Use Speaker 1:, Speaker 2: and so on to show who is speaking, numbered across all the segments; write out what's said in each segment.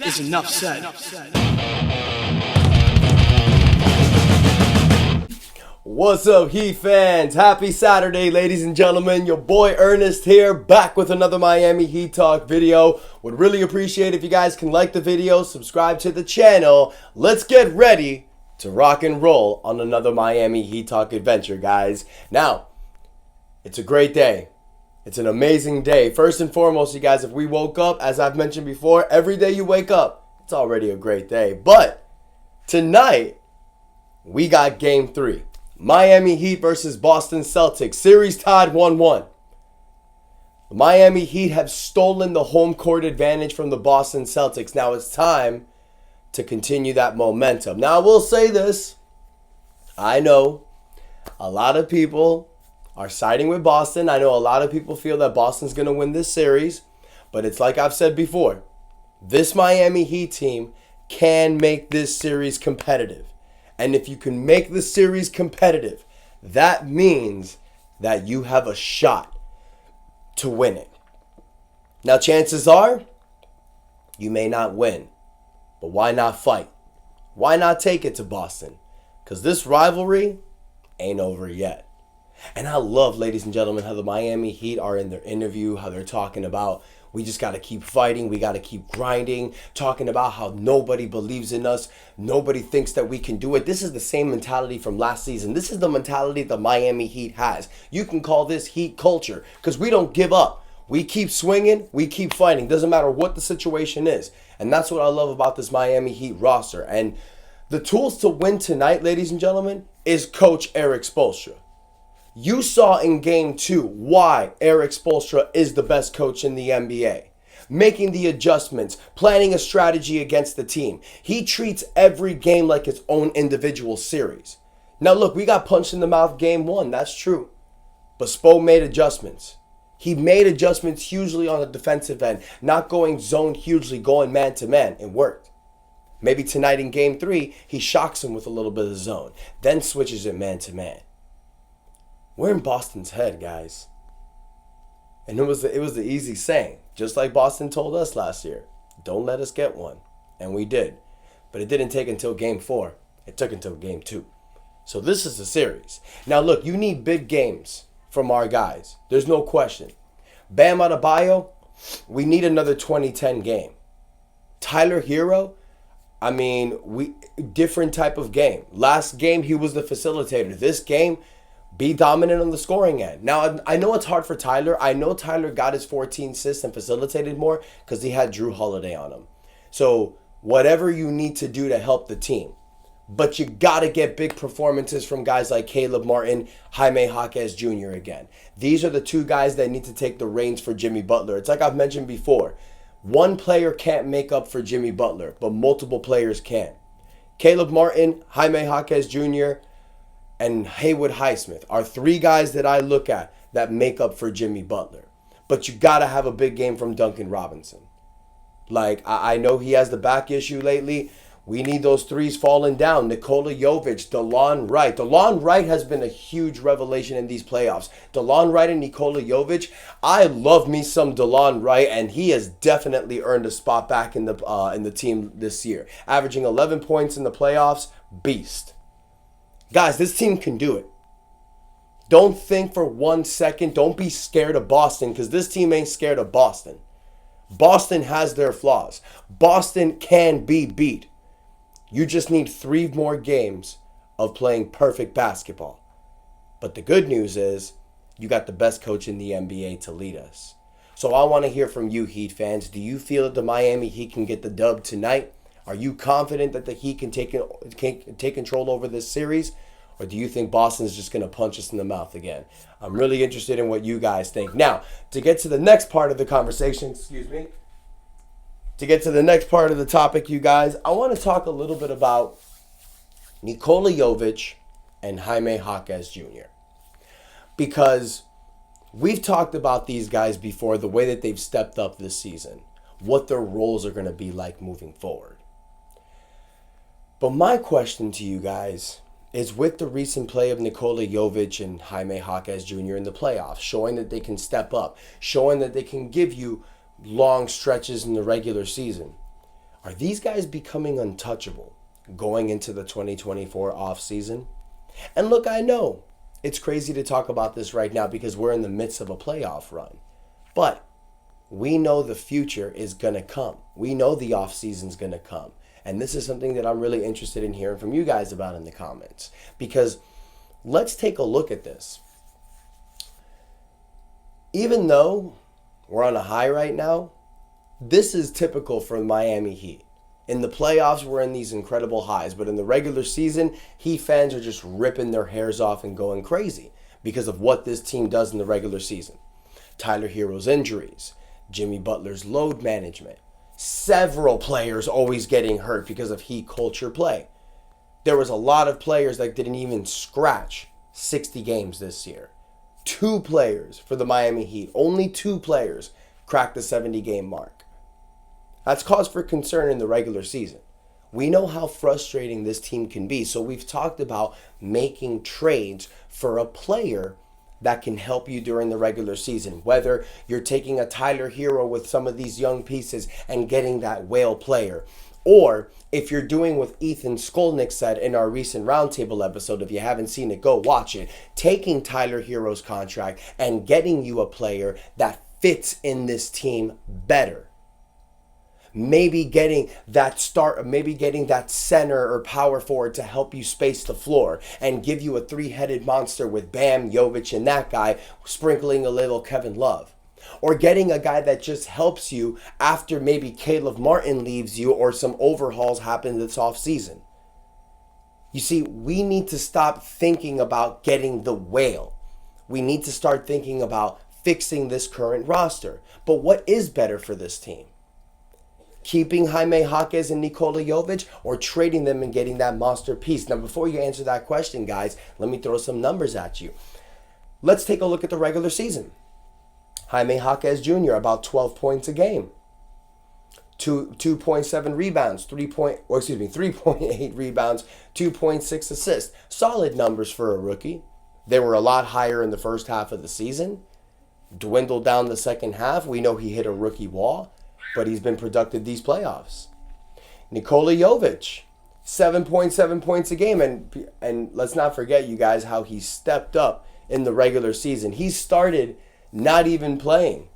Speaker 1: is enough said.
Speaker 2: What's up, Heat fans? Happy Saturday, ladies and gentlemen. Your boy Ernest here, back with another Miami Heat Talk video. Would really appreciate if you guys can like the video, subscribe to the channel. Let's get ready to rock and roll on another Miami Heat Talk adventure, guys. Now, it's a great day. It's an amazing day. First and foremost, you guys, if we woke up, as I've mentioned before, every day you wake up, it's already a great day. But tonight, we got Game 3. Miami Heat versus Boston Celtics. Series tied 1-1. The Miami Heat have stolen the home court advantage from the Boston Celtics. Now it's time to continue that momentum. Now I will say this. I know a lot of people are siding with Boston. I know a lot of people feel that Boston's going to win this series. But it's like I've said before. This Miami Heat team can make this series competitive. And if you can make the series competitive, that means that you have a shot to win it. Now, chances are you may not win, but why not fight? Why not take it to Boston? Because this rivalry ain't over yet. And I love, ladies and gentlemen, how the Miami Heat are in their interview, how they're talking about we just got to keep fighting. We got to keep grinding. Talking about how nobody believes in us. Nobody thinks that we can do it. This is the same mentality from last season. This is the mentality the Miami Heat has. You can call this Heat culture because we don't give up. We keep swinging. We keep fighting. Doesn't matter what the situation is. And that's what I love about this Miami Heat roster. And the tools to win tonight, ladies and gentlemen, is Coach Erik Spoelstra. You saw in Game 2 why Erik Spoelstra is the best coach in the NBA. Making the adjustments, planning a strategy against the team. He treats every game like its own individual series. Now look, we got punched in the mouth Game 1, that's true. But Spo made adjustments. He made adjustments hugely on the defensive end, not going zone hugely, going man to man. It worked. Maybe tonight in Game 3, he shocks him with a little bit of zone, then switches it man to man. We're in Boston's head, guys. And it was the easy saying. Just like Boston told us last year. Don't let us get one. And we did. But it didn't take until Game 4. It took until Game 2. So this is the series. Now look, you need big games from our guys. There's no question. Bam Adebayo, we need another 2010 game. Tyler Hero, different type of game. Last game, he was the facilitator. This game, be dominant on the scoring end. Now, I know it's hard for Tyler. I know Tyler got his 14 assists and facilitated more because he had Drew Holiday on him. So, whatever you need to do to help the team. But you got to get big performances from guys like Caleb Martin, Jamie Jaquez Jr. again. These are the two guys that need to take the reins for Jimmy Butler. It's like I've mentioned before. One player can't make up for Jimmy Butler, but multiple players can. Caleb Martin, Jamie Jaquez Jr., and Haywood Highsmith are three guys that I look at that make up for Jimmy Butler. But you got to have a big game from Duncan Robinson. Like, I know he has the back issue lately. We need those threes falling down. Nikola Jovic, DeLon Wright. DeLon Wright has been a huge revelation in these playoffs. DeLon Wright and Nikola Jovic. I love me some DeLon Wright, and he has definitely earned a spot back in the team this year. Averaging 11 points in the playoffs. Beast. Guys, this team can do it. Don't think for 1 second. Don't be scared of Boston because this team ain't scared of Boston. Boston has their flaws. Boston can be beat. You just need 3 more games of playing perfect basketball. But the good news is you got the best coach in the NBA to lead us. So I want to hear from you, Heat fans. Do you feel that the Miami Heat can get the dub tonight? Are you confident that the Heat can take control over this series? Or do you think Boston's just going to punch us in the mouth again? I'm really interested in what you guys think. Now, to get to the next part of the conversation, to get to the next part of the topic, you guys, I want to talk a little bit about Nikola Jovic and Jamie Jaquez Jr. Because we've talked about these guys before, the way that they've stepped up this season, what their roles are going to be like moving forward. But my question to you guys is with the recent play of Nikola Jovic and Jamie Jaquez Jr. in the playoffs, showing that they can step up, showing that they can give you long stretches in the regular season. Are these guys becoming untouchable going into the 2024 offseason? And look, I know it's crazy to talk about this right now because we're in the midst of a playoff run. But we know the future is going to come. We know the offseason is going to come. And this is something that I'm really interested in hearing from you guys about in the comments. Because let's take a look at this. Even though we're on a high right now, this is typical for Miami Heat. In the playoffs, we're in these incredible highs. But in the regular season, Heat fans are just ripping their hairs off and going crazy because of what this team does in the regular season. Tyler Hero's injuries, Jimmy Butler's load management, several players always getting hurt because of Heat culture play. There was a lot of players that didn't even scratch 60 games this year. 2 players for the Miami Heat, only 2 players cracked the 70-game mark. That's cause for concern in the regular season. We know how frustrating this team can be, so we've talked about making trades for a player that can help you during the regular season. Whether you're taking a Tyler Hero with some of these young pieces and getting that whale player, or if you're doing what Ethan Skolnick said in our recent roundtable episode, if you haven't seen it, go watch it, taking Tyler Hero's contract and getting you a player that fits in this team better. Maybe getting that center or power forward to help you space the floor and give you a 3-headed monster with Bam, Jovic, and that guy, sprinkling a little Kevin Love. Or getting a guy that just helps you after maybe Caleb Martin leaves you or some overhauls happen this offseason. You see, we need to stop thinking about getting the whale. We need to start thinking about fixing this current roster. But what is better for this team? Keeping Jamie Jaquez and Nikola Jovic or trading them and getting that monster piece? Now, before you answer that question, guys, let me throw some numbers at you. Let's take a look at the regular season. Jamie Jaquez Jr., about 12 points a game. 2.7 rebounds, 3.8 rebounds, 2.6 assists. Solid numbers for a rookie. They were a lot higher in the first half of the season. Dwindled down the second half. We know he hit a rookie wall, but he's been productive these playoffs. Nikola Jovic, 7.7 points a game. And let's not forget, you guys, how he stepped up in the regular season. He started not even playing.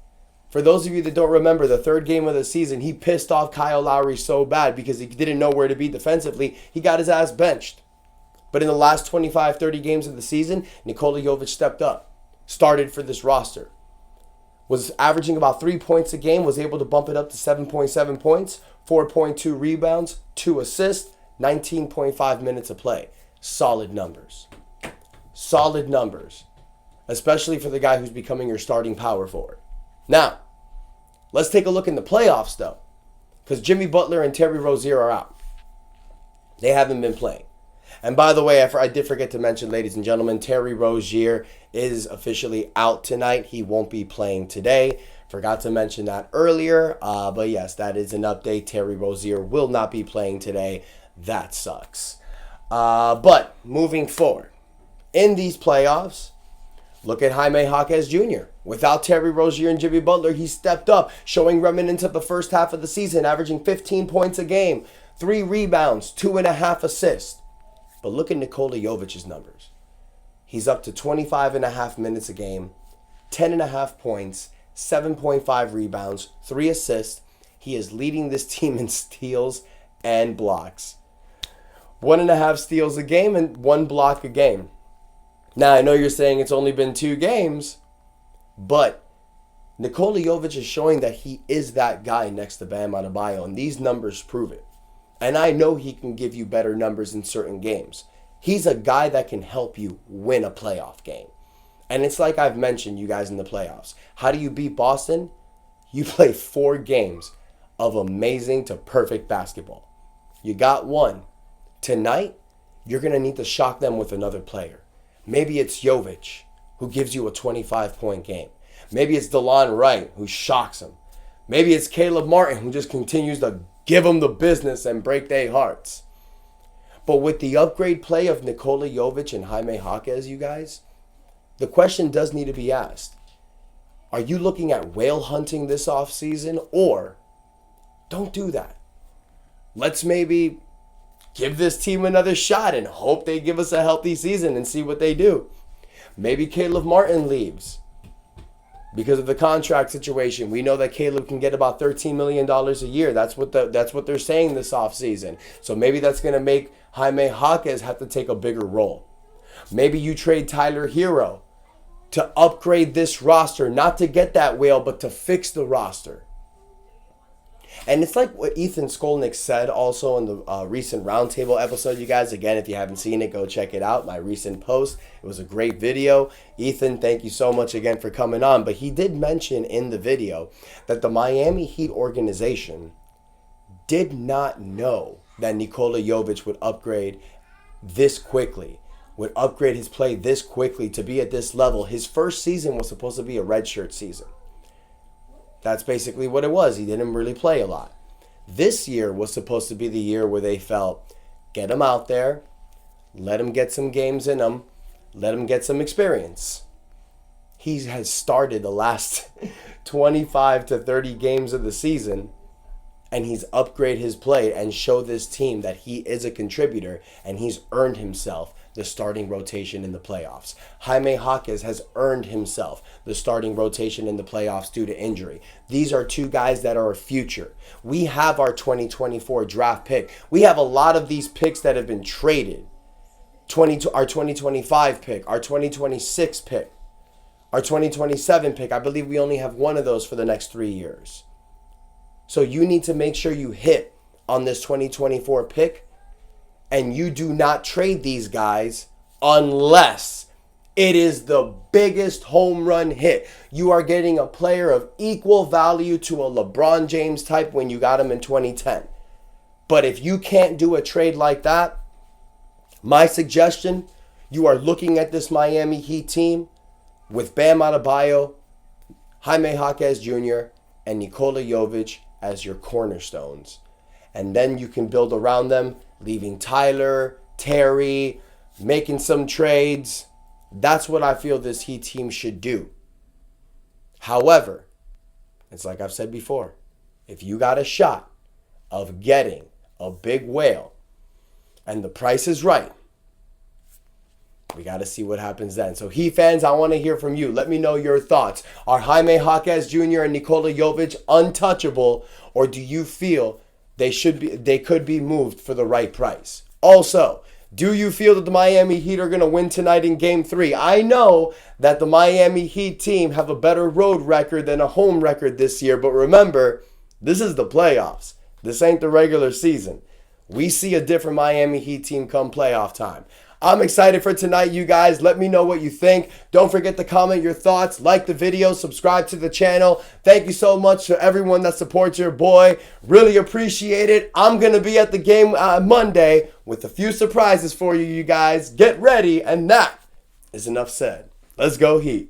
Speaker 2: For those of you that don't remember, the 3rd game of the season, he pissed off Kyle Lowry so bad because he didn't know where to be defensively. He got his ass benched. But in the last 25, 30 games of the season, Nikola Jovic stepped up, started for this roster. Was averaging about 3 points a game, was able to bump it up to 7.7 points, 4.2 rebounds, 2 assists, 19.5 minutes of play. Solid numbers. Solid numbers. Especially for the guy who's becoming your starting power forward. Now, let's take a look in the playoffs, though. Because Jimmy Butler and Terry Rozier are out. They haven't been playing. And by the way, I did forget to mention, ladies and gentlemen, Terry Rozier is officially out tonight. He won't be playing today. Forgot to mention that earlier. But yes, that is an update. Terry Rozier will not be playing today. That sucks. But moving forward, in these playoffs, look at Jamie Jaquez Jr. Without Terry Rozier and Jimmy Butler, he stepped up, showing remnants of the first half of the season, averaging 15 points a game, 3 rebounds, 2.5 assists. But look at Nikola Jovic's numbers. He's up to 25.5 minutes a game, 10.5 points, 7.5 rebounds, 3 assists. He is leading this team in steals and blocks. 1.5 steals a game and 1 block a game. Now, I know you're saying it's only been 2 games, but Nikola Jovic is showing that he is that guy next to Bam Adebayo, and these numbers prove it. And I know he can give you better numbers in certain games. He's a guy that can help you win a playoff game. And it's like I've mentioned, you guys, in the playoffs. How do you beat Boston? You play 4 games of amazing to perfect basketball. You got 1. Tonight, you're going to need to shock them with another player. Maybe it's Jovic, who gives you a 25-point game. Maybe it's DeLon Wright, who shocks him. Maybe it's Caleb Martin, who just continues to give them the business and break their hearts. But with the upgrade play of Nikola Jovic and Jamie Jaquez, you guys, the question does need to be asked. Are you looking at whale hunting this offseason? Or don't do that. let's maybe give this team another shot and hope they give us a healthy season and see what they do. Maybe Caleb Martin leaves because of the contract situation. We know that Caleb can get about $13 million a year. That's what they're saying this offseason. So maybe that's going to make Jaime Jaquez have to take a bigger role. Maybe you trade Tyler Hero to upgrade this roster, not to get that whale, but to fix the roster. And it's like what Ethan Skolnick said also in the recent Roundtable episode, you guys. Again, if you haven't seen it, go check it out. My recent post. It was a great video. Ethan, thank you so much again for coming on. But he did mention in the video that the Miami Heat organization did not know that Nikola Jovic would upgrade this quickly, would upgrade his play this quickly to be at this level. His first season was supposed to be a redshirt season. That's basically what it was. He didn't really play a lot. This year was supposed to be the year where they felt, get him out there, let him get some games in him, let him get some experience. He has started the last 25 to 30 games of the season, and he's upgraded his play and showed this team that he is a contributor, and he's earned himself the starting rotation in the playoffs. Jaime Jaquez has earned himself the starting rotation in the playoffs due to injury. These are two guys that are a future. We have our 2024 draft pick. We have a lot of these picks that have been traded. Our 2025 pick, our 2026 pick, our 2027 pick. I believe we only have one of those for the next 3 years. So you need to make sure you hit on this 2024 pick, and you do not trade these guys unless it is the biggest home run hit. You are getting a player of equal value to a LeBron James type when you got him in 2010. But if you can't do a trade like that, my suggestion, you are looking at this Miami Heat team with Bam Adebayo, Jaime Jaquez Jr., and Nikola Jovic as your cornerstones. And then you can build around them, leaving Tyler, Terry, making some trades. That's what I feel this Heat team should do. However, it's like I've said before, if you got a shot of getting a big whale and the price is right, we got to see what happens then. So Heat fans, I want to hear from you. Let me know your thoughts. Are Jaime Jaquez Jr. and Nikola Jovic untouchable, or do you feel they could be moved for the right price? Also, do you feel that the Miami Heat are going to win tonight in Game 3? I know that the Miami Heat team have a better road record than a home record this year, but remember, this is the playoffs. This ain't the regular season. We see a different Miami Heat team come playoff time. I'm excited for tonight, you guys. Let me know what you think. Don't forget to comment your thoughts, like the video, subscribe to the channel. Thank you so much to everyone that supports your boy. Really appreciate it. I'm going to be at the game Monday with a few surprises for you, you guys. Get ready, and that is enough said. Let's go Heat.